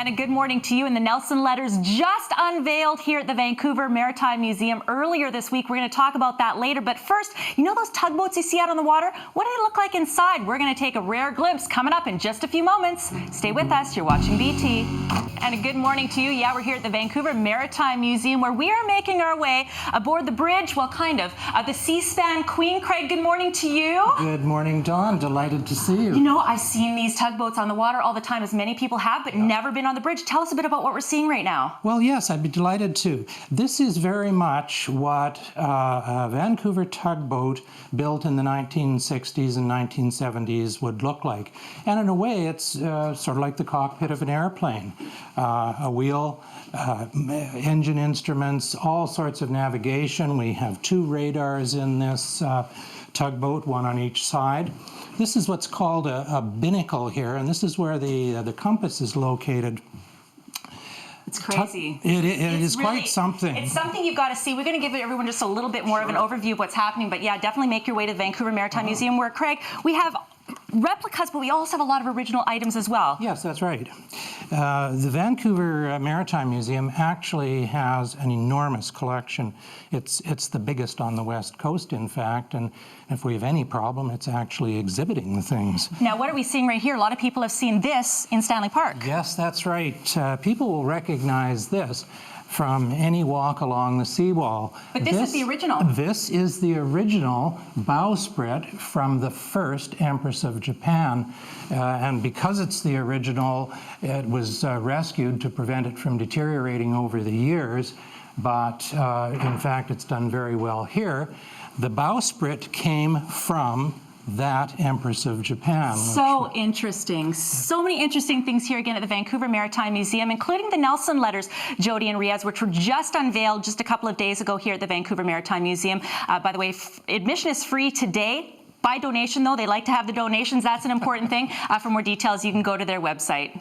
And a good morning to you. And the Nelson letters just unveiled here at the Vancouver Maritime Museum earlier this week. We're going to talk about that later. But first, you know those tugboats you see out on the water? What do they look like inside? We're going to take a rare glimpse coming up in just a few moments. Stay with us. You're watching BT. And a good morning to you. Yeah, we're here at the Vancouver Maritime Museum where we are making our way aboard the bridge, well, kind of, the C-SPAN Queen. Craig, good morning to you. Good morning, Dawn. Delighted to see you. You know, I've seen these tugboats on the water all the time, as many people have, but never been on the bridge. Tell us a bit about what we're seeing right now. Well, yes, I'd be delighted to. This is very much what a Vancouver tugboat built in the 1960s and 1970s would look like. And in a way, it's sort of like the cockpit of an airplane. A wheel, engine instruments, all sorts of navigation. We have 2 radars in this tugboat, one on each side. This is what's called a binnacle here, and this is where the compass is located. It's crazy. It is really quite something. It's something you've got to see. We're going to give everyone just a little bit more of an overview of what's happening, but yeah, definitely make your way to the Vancouver Maritime Museum, where, Craig, we have replicas, but we also have a lot of original items as well. Yes, that's right. The Vancouver Maritime Museum actually has an enormous collection. It's the biggest on the West Coast, in fact, and if we have any problem, it's actually exhibiting the things. Now, what are we seeing right here? A lot of people have seen this in Stanley Park. Yes, that's right. People will recognize this from any walk along the seawall. But this is the original. This is the original bowsprit from the first Empress of Japan. And because it's the original, it was rescued to prevent it from deteriorating over the years. But in fact, it's done very well here. The bowsprit came from that Empress of Japan. So interesting. So many interesting things here again at the Vancouver Maritime Museum, including the Nelson letters, Jody and Riaz, which were just unveiled just a couple of days ago here at the Vancouver Maritime Museum. By the way, admission is free today. By donation, though. They like to have the donations. That's an important thing. For more details, you can go to their website.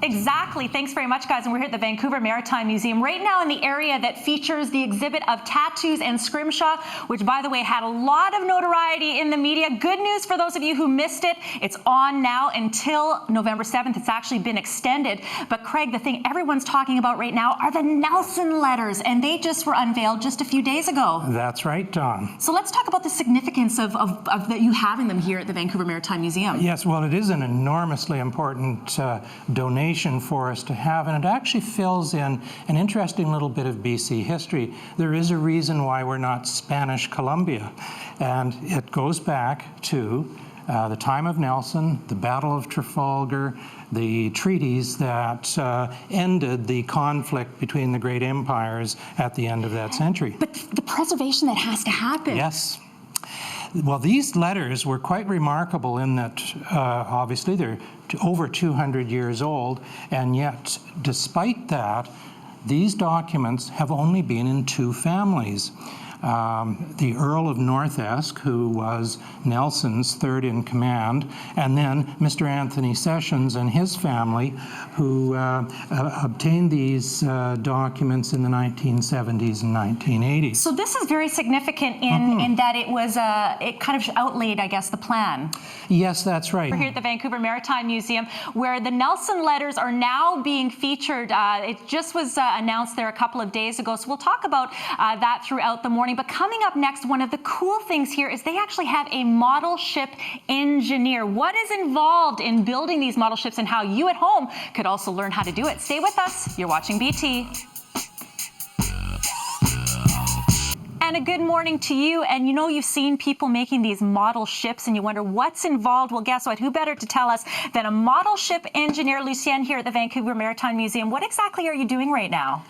Exactly. Thanks very much, guys. And we're here at the Vancouver Maritime Museum right now in the area that features the exhibit of Tattoos and Scrimshaw, which, by the way, had a lot of notoriety in the media. Good news for those of you who missed it. It's on now until November 7th. It's actually been extended. But, Craig, the thing everyone's talking about right now are the Nelson letters, and they just were unveiled just a few days ago. That's right, Dawn. So let's talk about the significance of that you having them here at the Vancouver Maritime Museum. Yes, well, it is an enormously important donation for us to have, and it actually fills in an interesting little bit of BC history. There is a reason why we're not Spanish Columbia, and it goes back to the time of Nelson, the Battle of Trafalgar, the treaties that ended the conflict between the great empires at the end of that century. But the preservation that has to happen. Yes. Well, these letters were quite remarkable in that, obviously, they're over 200 years old, and yet, despite that, these documents have only been in 2 families. The Earl of North Esk, who was Nelson's third in command, and then Mr. Anthony Sessions and his family, who obtained these documents in the 1970s and 1980s. So this is very significant in that it was, it kind of outlaid, I guess, the plan. Yes, that's right. We're here at the Vancouver Maritime Museum, where the Nelson letters are now being featured. It just was announced there a couple of days ago, so we'll talk about that throughout the morning. But coming up next, one of the cool things here is they actually have a model ship engineer. What is involved in building these model ships and how you at home could also learn how to do it? Stay with us. You're watching BT. And a good morning to you. And you know, you've seen people making these model ships and you wonder what's involved. Well, guess what? Who better to tell us than a model ship engineer, Lucien, here at the Vancouver Maritime Museum. What exactly are you doing right now?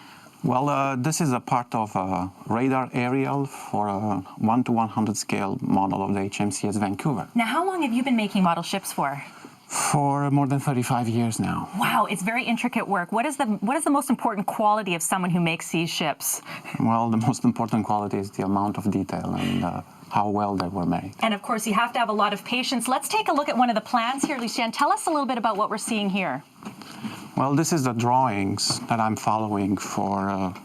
Well, this is a part of a radar aerial for a 1 to 100 scale model of the HMCS Vancouver. Now, how long have you been making model ships for? For more than 35 years now. Wow, it's very intricate work. What is the most important quality of someone who makes these ships? Well, the most important quality is the amount of detail and how well they were made. And of course, you have to have a lot of patience. Let's take a look at one of the plans here, Lucien. Tell us a little bit about what we're seeing here. Well, this is the drawings that I'm following for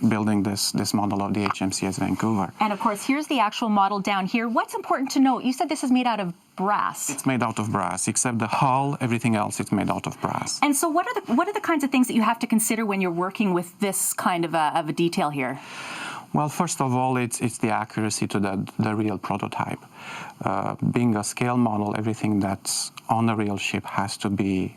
building this model of the HMCS Vancouver. And of course, here's the actual model down here. What's important to note? You said this is made out of brass. It's made out of brass, except the hull, everything else is made out of brass. And so what are the kinds of things that you have to consider when you're working with this kind of a detail here? Well, first of all, it's the accuracy to the real prototype. Being a scale model, everything that's on the real ship has to be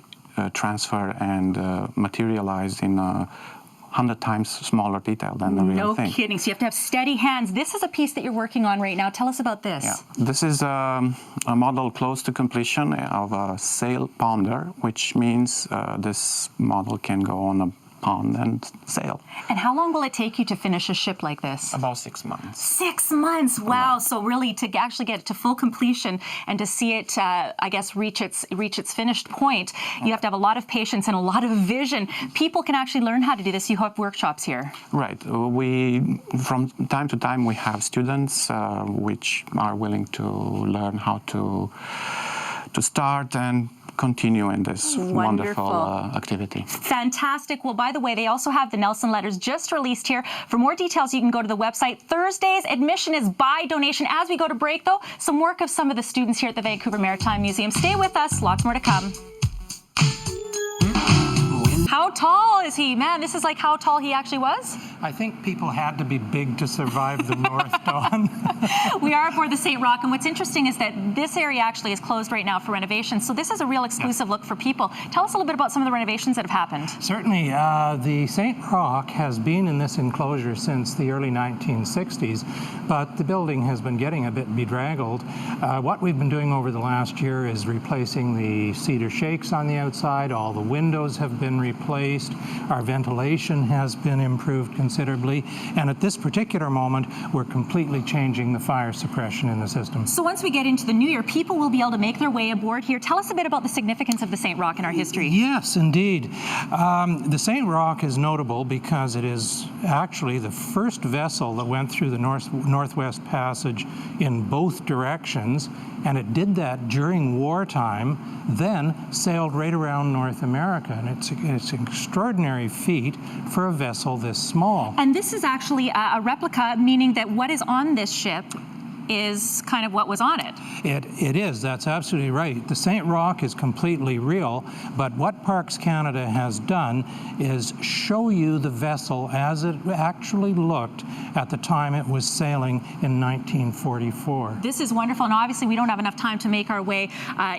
transferred and materialized in 100 times smaller detail than the real thing. No kidding. So you have to have steady hands. This is a piece that you're working on right now. Tell us about this. Yeah. This is a model close to completion of a sail ponder, which means this model can go on a pond and sail. And how long will it take you to finish a ship like this? About 6 months. 6 months, wow. So really to actually get it to full completion and to see it, I guess, reach its finished point, you have to have a lot of patience and a lot of vision. People can actually learn how to do this. You have workshops here. Right. From time to time, we have students which are willing to learn how to start and continue in this wonderful activity. Fantastic. Well, by the way, they also have the Nelson letters just released here. For more details, you can go to the website. Thursdays, admission is by donation. As we go to break, though, some work of some of the students here at the Vancouver Maritime Museum. Stay with us. Lots more to come. How tall is he? Man, this is like how tall he actually was. I think people had to be big to survive the North, Dawn. We are aboard the St. Rock, and what's interesting is that this area actually is closed right now for renovation, so this is a real exclusive look for people. Tell us a little bit about some of the renovations that have happened. Certainly. The St. Rock has been in this enclosure since the early 1960s, but the building has been getting a bit bedraggled. What we've been doing over the last year is replacing the cedar shakes on the outside. All the windows have been replaced. Our ventilation has been improved considerably, and at this particular moment, we're completely changing the fire suppression in the system. So once we get into the new year, people will be able to make their way aboard here. Tell us a bit about the significance of the St. Rock in our history. Yes, indeed. The St. Rock is notable because it is actually the first vessel that went through the Northwest Passage in both directions, and it did that during wartime, then sailed right around North America, and it's an extraordinary feat for a vessel this small. And this is actually a replica, meaning that what is on this ship is kind of what was on it. It is. That's absolutely right. The St. Rock is completely real, but what Parks Canada has done is show you the vessel as it actually looked at the time it was sailing in 1944. This is wonderful, and obviously we don't have enough time to make our way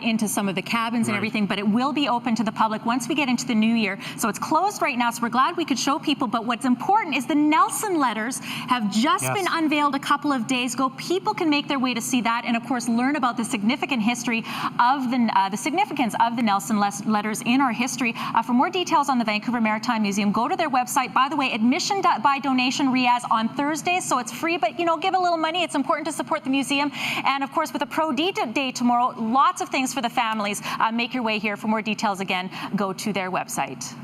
into some of the cabins and everything, but it will be open to the public once we get into the new year. So it's closed right now, so we're glad we could show people, but what's important is the Nelson letters have just been unveiled a couple of days ago. People can make their way to see that, and of course learn about the significant history of the significance of the Nelson letters in our history. For more details on the Vancouver Maritime Museum, go to their website. By the way, admission by donation, Riaz, on Thursdays, so it's free, but give a little money. It's important to support the museum, and of course with a Pro D Day tomorrow, lots of things for the families. Make your way here. For more details, again, go to their website.